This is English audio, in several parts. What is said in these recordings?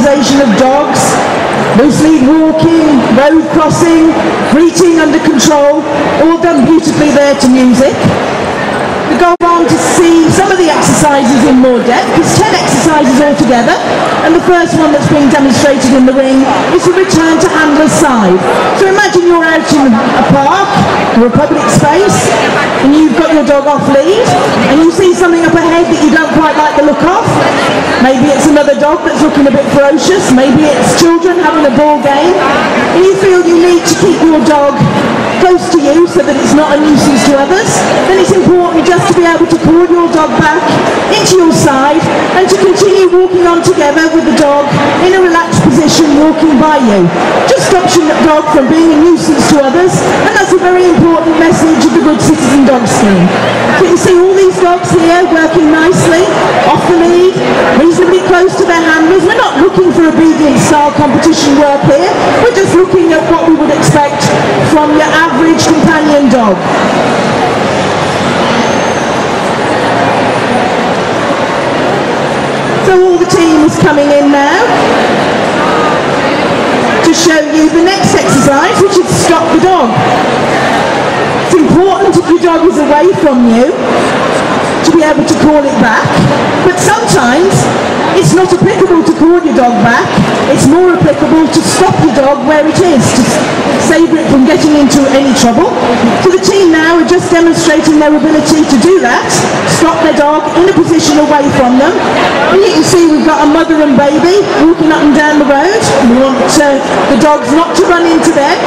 socialisation of dogs, loose lead walking, road crossing, breathing under control, all done beautifully there to music. We go on to see some of the exercises in more depth. There's 10 exercises altogether, and the first one that's being demonstrated in the ring is a return to handler's side. So imagine you're out in a park or a public space, and you've got your dog off lead, and you see something up ahead that you don't quite like the look of. Maybe it's another dog that's looking a bit ferocious, maybe it's children having a ball game, and you feel you need to keep your dog close to you so that it's not a nuisance to others. Then it's important just to be able to call your dog back into your side and to continue walking on together with the dog in a relaxed position walking by you. Just stops your dog from being a nuisance to others, and that's a very important message of the Good Citizen Dog Scheme. So you see all these dogs here working nicely, off the lead, reasonably close to their handlers. We're not looking for obedience style competition work here, we're just looking at what we would expect from your average companion dog. So all the team is coming in now to show you the next exercise, which is stop the dog. It's important if your dog is away from you to be able to call it back, but sometimes it's not applicable to call your dog back, it's more applicable to stop your dog where it is, to save it from getting into any trouble. So the team now are just demonstrating their ability to do that, stop their dog in a position away from them. And you can see we've got a mother and baby walking up and down the road. We want the dogs not to run into them.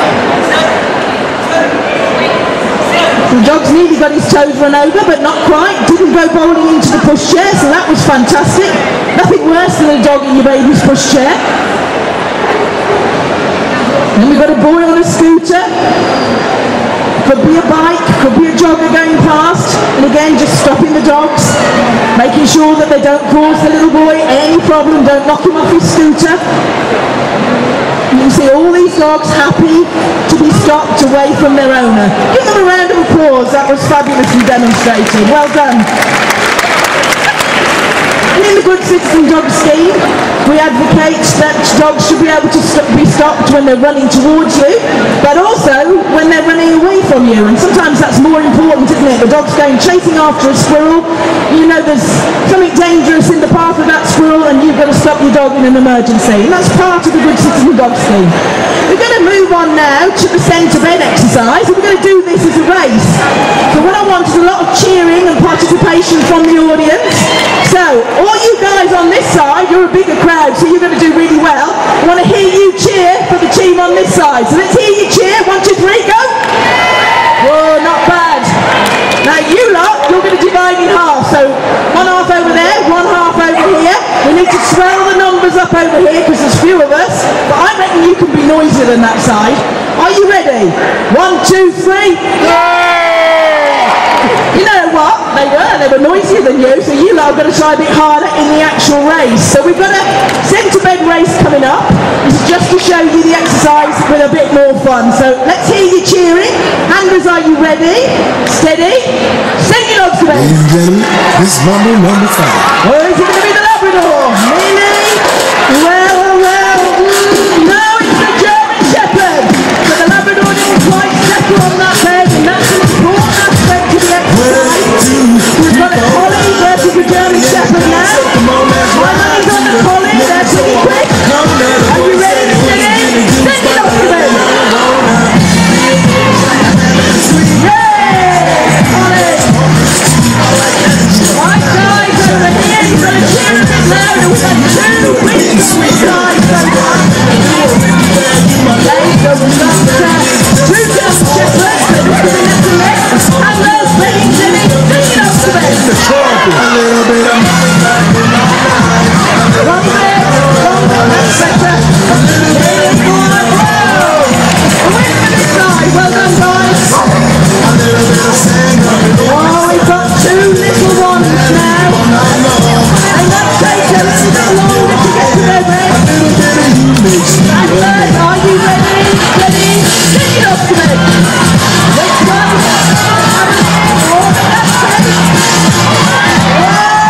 The dog's nearly got his toes run over, but not quite. Didn't go bowling into the pushchair, so that was fantastic. Nothing worse than a dog in your baby's pushchair. And we've got a boy on a scooter. Could be a bike, could be a jogger going past. And again, just stopping the dogs, making sure that they don't cause the little boy any problem, don't knock him off his scooter. You can see all these dogs happy to be stopped away from their owner. Give them a round of applause, that was fabulously demonstrated. Well done. And in the Good Citizen Dog Scheme, we advocate that dogs should be able to be stopped when they're running towards you, but also when they're running away from you. And sometimes that's more important, isn't it? The dog's going chasing after a squirrel, you know there's something dangerous in the path of that squirrel, and you've got to stop your dog in an emergency. And that's part of the Good Citizen Dog Scheme. We're going to move on now to the centre bed exercise, and we're going to do this as a race. So what I want is a lot of cheering and participation from the audience. So, all you guys on this side, you're a bigger crowd, so you're going to do really well. I want to hear you cheer for the team on this side. So let's hear you cheer. 1, 2, 3, go! Whoa, not bad. Now you lot, you're going to divide in half. So, one half over there, one half over here. We need to swell the numbers up over here because there's few of us. But I reckon you can be noisier than that side. Are you ready? 1, 2, 3, go! You know what? They were noisier than you, so you lot are going to try a bit harder in the actual race. So we've got a centre bed race coming up. This is just to show you the exercise with a bit more fun. So let's hear you cheering. Handlers, are you ready? Steady. Send your dogs to bed. Ladies and gentlemen, this is number 5. Or is it going to be the Labrador? Really? No, it's the German Shepherd. So the Labrador didn't quite settle on that bed, and that's an important aspect to the exercise. We've got a collie versus a German Shepherd now. My money's on the collie, they're pretty quick. Are you ready to sing it? Send it off to them. Yay! Collie! Right guys, over here, you've got to cheer a bit louder. We've got 2 wins on this side. Two German Shepherds, they're looking at the left, and those ready to sing it off to them. A little bit of One bit, that's better. Here's one, whoa! A win for this side, well done guys. Oh, we've got 2 little ones now. They might take a little bit longer to get to their bed. Handlers, are you ready? Ready? Sing it off to them. Let's go. Oh, that's it. Whoa!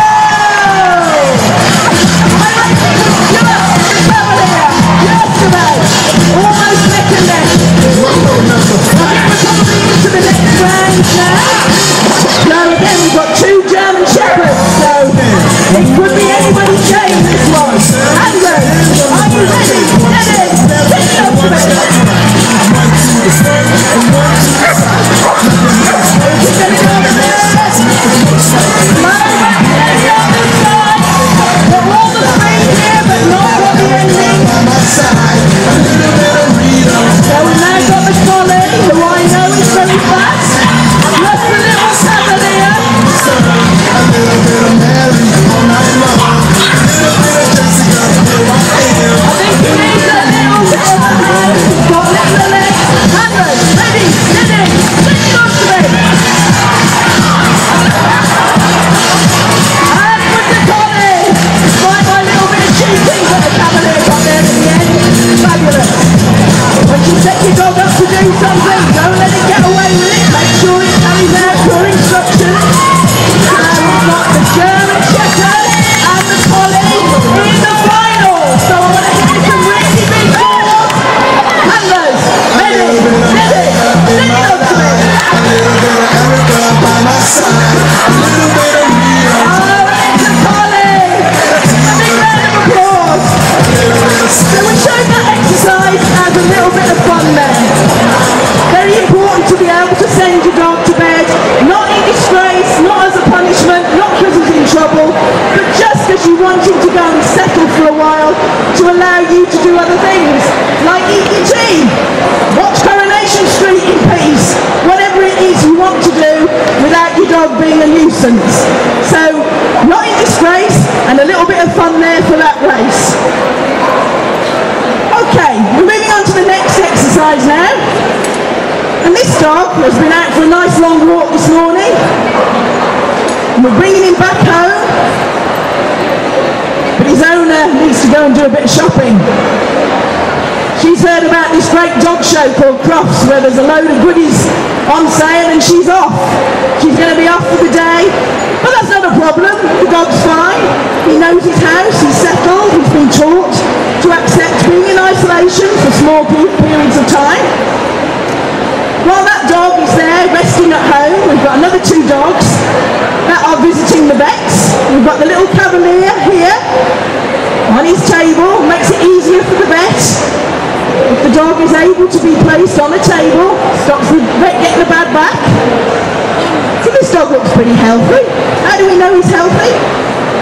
do something, don't let it get away with it. Make sure it carries out your instructions. We've got the German Shepherd and the Collie in the final. So I want to hear some really big balls. Handlers, ready, steady, sing it up to me. A little bit of Erica by my side. A little bit of me. It's a Collie. A big round of applause. So we showed that exercise as a little bit of fun there. Very important to be able to send your dog to bed, not in disgrace, not as a punishment, not because he's in trouble, but just because you want him to go and settle for a while to allow you to do other things, like eat your tea, watch Coronation Street in peace, whatever it is you want to do without your dog being a nuisance. So, not in disgrace, and a little bit of fun there for that race. Okay, we're moving on to the next exercise now. And this dog has been out for a nice long walk this morning. And we're bringing him back home. But his owner needs to go and do a bit of shopping. She's heard about this great dog show called Crufts, where there's a load of goodies on sale, and she's off. She's going to be off for the day. But that's not a problem. The dog's fine. He knows his house. He's settled. He's been taught to accept being in isolation for small periods of time. While that dog is there resting at home, we've got another two dogs that are visiting the vets. We've got the little Cavalier here on his table. Makes it easier for the vet. If the dog is able to be placed on a table, stops the vet getting a bad back. So this dog looks pretty healthy. How do we know he's healthy?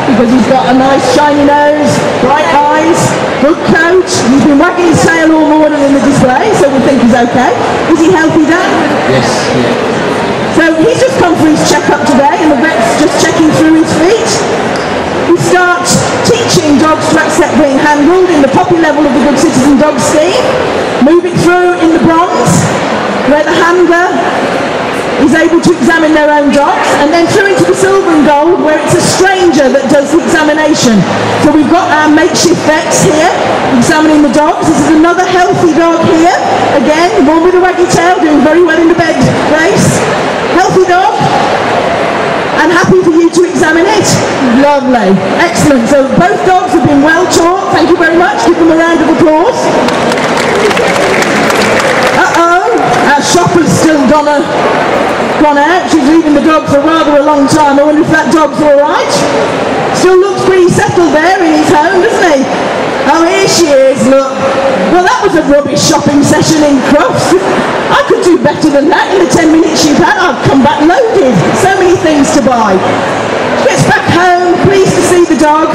Because he's got a nice shiny nose, bright eyes, good coat. He's been wagging his tail all morning in the display, so we think he's okay. Is he healthy, Dan? Yes. So he's just come for his checkup today, and the vet's just checking through his feet. We start teaching dogs to accept being handled in the poppy level of the Good Citizen Dog Scheme, moving through in the bronze, where the handler is able to examine their own dogs, and then through into the silver and gold, where it's a stranger that does the examination. So we've got our makeshift vets here examining the dogs. This is another healthy dog here. Again, one with a waggy tail, doing very well in the bed race. Healthy dog, and happy for you to examine it. Lovely. Excellent. So both dogs have been well taught. Thank you very much. Give them a round of applause. Our shopper's still gone out. She's leaving the dog for rather a long time. I wonder if that dog's alright. Still looks pretty settled there in his home, doesn't he? Oh, here she is, look. Well, that was a rubbish shopping session in Crufts. I could do better than that in the 10 minutes you've had. I've come back loaded. So many things to buy. She gets back home, pleased to see the dog.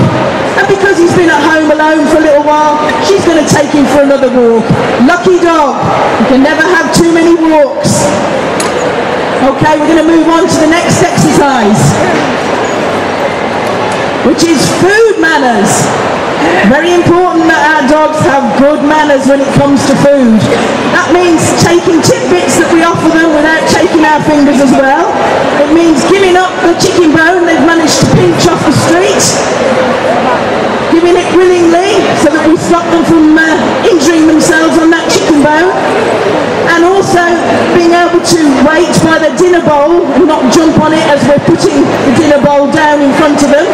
And because he's been at home alone for a little while, she's going to take him for another walk. Lucky dog. You can never have too many walks. Okay, we're going to move on to the next exercise, which is food manners. Very important that our dogs have good manners when it comes to food. That means taking tidbits that we offer them without taking our fingers as well. It means giving up the chicken bone they've managed to pinch off the street, giving it willingly so that we stop them from injuring themselves on that chicken bone, and also being able to wait by the dinner bowl and not jump on it as we're putting the dinner bowl down in front of them.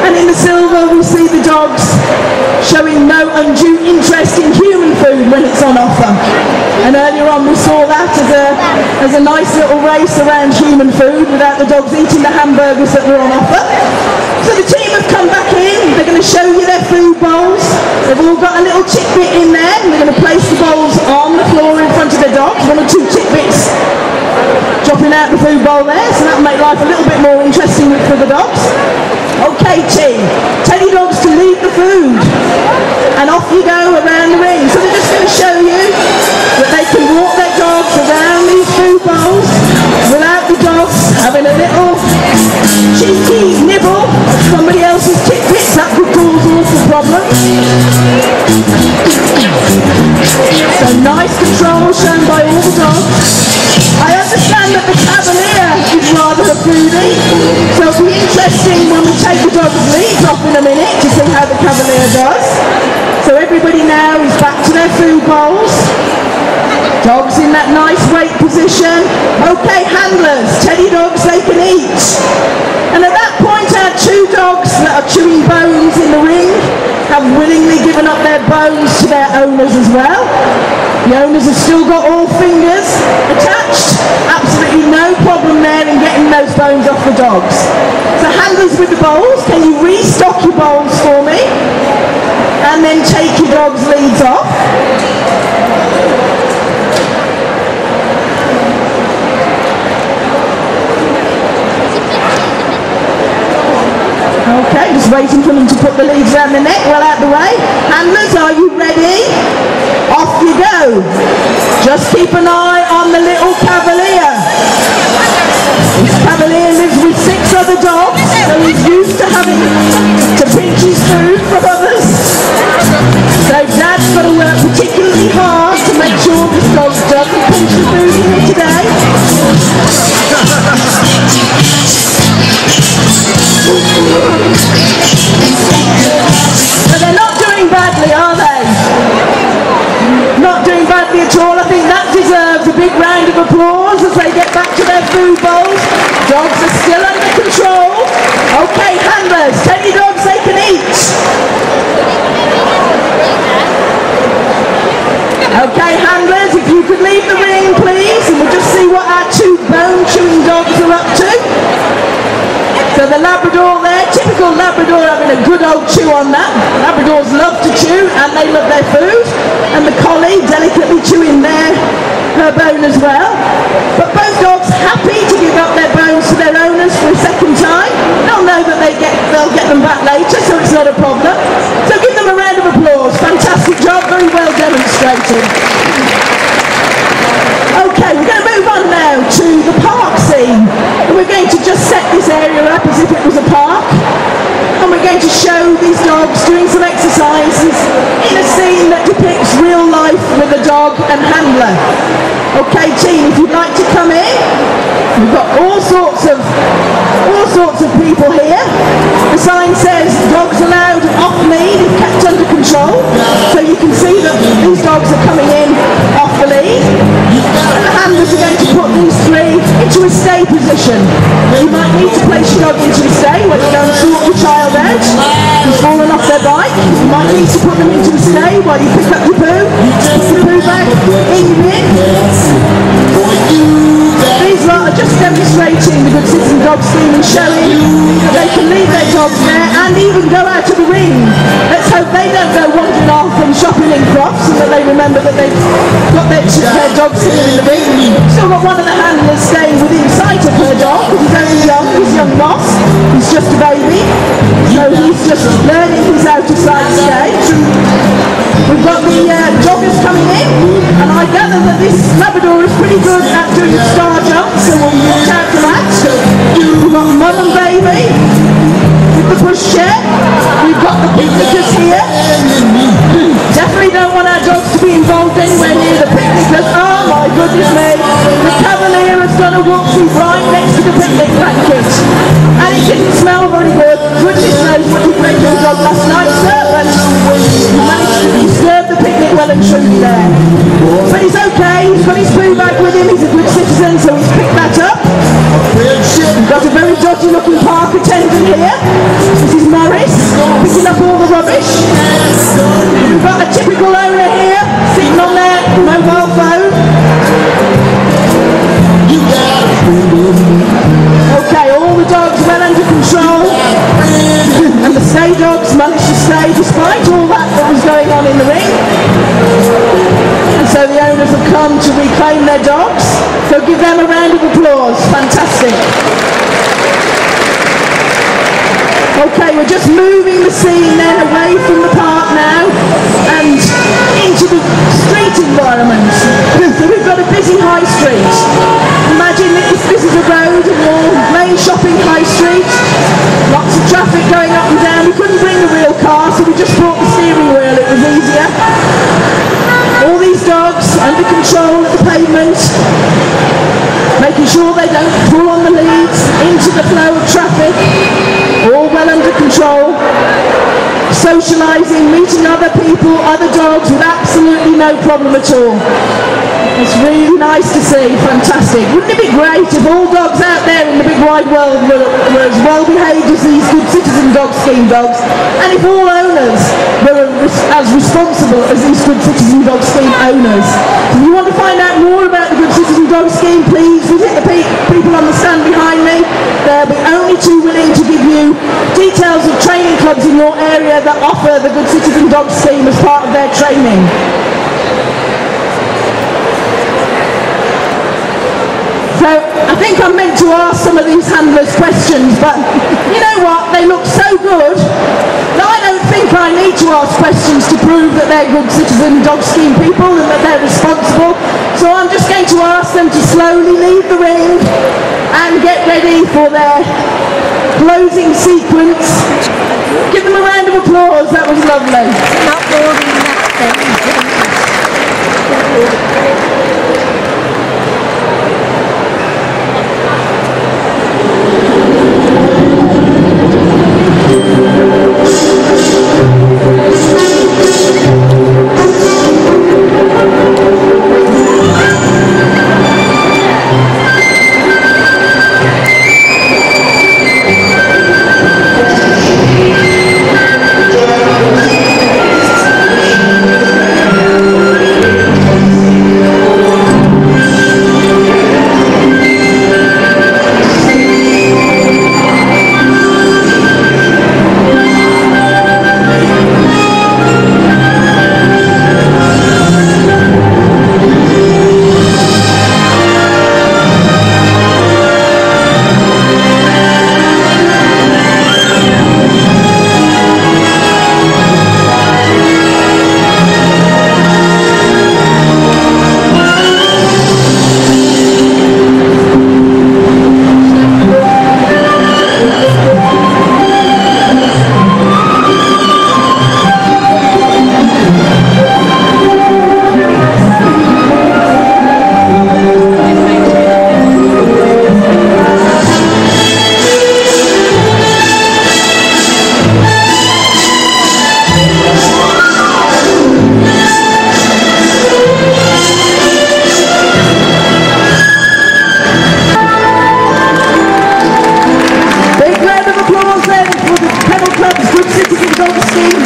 And in the silver we see the dogs showing no undue interest in human food when it's on offer. And earlier on we saw that as a nice little race around human food without the dogs eating the hamburgers that were on offer. So the team have come back in, they're going to show you their food bowls. They've all got a little tidbit in there, and they're going to place the bowls on the floor in front of their dogs, 1 or 2 tidbits dropping out the food bowl there, so that'll make life a little bit more interesting for the dogs. Okay team, tell your dogs to leave the food, and off you go around the ring. So they're just going to show you that they can walk their dogs around these food bowls without the dogs having a little cheeky nibble at somebody else's tidbits. That could cause awful problems. So nice control shown by all the dogs. I understand that the Cavalier is rather a foodie, so it'll be interesting when we take the dog's leads off in a minute to see how the Cavalier does. So everybody now is back to their food bowls. Dogs in that nice weight position. Okay, handlers, teddy dogs, they can eat. And at that point, our two dogs that are chewing bones in the ring have willingly given up their bones to their owners as well. The owners have still got all fingers attached. Absolutely no problem there in getting those bones off the dogs. So handlers with the bowls, can you restock your bowls for me? And then take your dog's leads off. Okay, just waiting for them to put the leads around the neck, well out the way. Handlers, are you ready? Off you go. Just keep an eye on the little Cavalier. This Cavalier lives with 6 other dogs, so he's used to having to pinch his food from others. So Dad's got to work particularly hard to make sure this dog doesn't pinch the food in here today. So they're not doing badly, are they? Not doing badly at all. I think that deserves a big round of applause as they get back to their food bowls. Dogs are still under control. Okay, handlers, teddy dogs, they can eat. Okay, handlers, if you could leave the ring, please, and we'll just see what our 2 bone-chewing dogs are up to. So the Labrador there, typical Labrador, having a good old chew on that. Labradors love to chew and they love their food. And the collie delicately chewing her bone as well. But both dogs happy to give up their bones to their owners for a second time. They'll know that they'll get them back later, so it's not a problem. So give them a round of applause. Fantastic job, very well demonstrated. Okay, we're going to move on now to the park scene. And we're going to just set this area up as if it was a park. And we're going to show these dogs doing some exercises in a scene that depicts real life with a dog and handler. Okay, team, if you'd like to come in, we've got all sorts of people here. The sign says dogs allowed off lead if kept under control. So you can see that these dogs are coming in off the lead. And the handlers are going to put these 3 into a stay position. You might need to place your dog into a stay when you go and sort your child out who's fallen off their bike. You might need to put them into a stay while you pick up your poo, put your poo bag in your bin. These lot are just demonstrating the Good Citizen Dog Scheme and showing they can leave their dogs there and even go out of the ring. Let's hope they don't go wandering off and shopping in crufts and that they remember that they've got their dog sitting in the ring. Still got one of the handlers staying within sight of her dog because he's only young, he's young Moss. He's just a baby, so he's just learning his out of sight stage. We've got the joggers coming in, and I gather that this Labrador is pretty good at doing star jumps, so we'll watch out for that. We've got mum and baby with the pushchair. We've got the picnickers here. Definitely don't want our dogs to be involved anywhere near the picnickers. Oh my goodness me, the Cavalier has done a whoopsie right next to the picnic package, and it didn't smell very good. Goodness knows what you made your dog last night, sir, and you managed to serve the picnic well and truly there. But he's okay, he's got his food bag with him, he's a good citizen, so he's picked that up. We've got a very dodgy looking park attendant here. This is Morris, picking up all the rubbish. We've got a typical owner here, sitting on their mobile phone. Okay, all the dogs well under control. And the stay dogs managed to stay despite all that was going on in the ring. And so the owners have come to reclaim their dogs. So give them a round of applause. Fantastic. Okay, we're just moving the scene then away from the park now and into the street environment. So we've got a busy high street. Imagine if this is a road and your main shopping high street. Lots of traffic going up and down. We couldn't bring a real car, so we just brought the steering wheel. It was easier. All these dogs under control at the pavement, making sure they don't pull on the leads into the flow of traffic. All well under control. Socialising, meeting other people, other dogs with absolutely no problem at all. It's really nice to see, fantastic. Wouldn't it be great if all dogs out there in the big wide world were as well behaved as these Good Citizen Dog Scheme dogs, and if all owners were as responsible as these Good Citizen Dog Scheme owners? If you want to find out more about the Good Citizen Dog Scheme, please visit the people on the stand behind me. They'll be only too willing to give you details of training clubs in your area that offer the Good Citizen Dog Scheme as part of their training. So I think I'm meant to ask some of these handlers questions, but you know what, they look so good that I don't think I need to ask questions to prove that they're Good Citizen Dog Scheme people and that they're responsible. So I'm just going to ask them to slowly leave the ring and get ready for their closing sequence. Give them a round of applause, that was lovely. Not boring,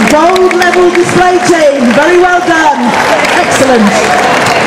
Gold level display team, very well done, excellent.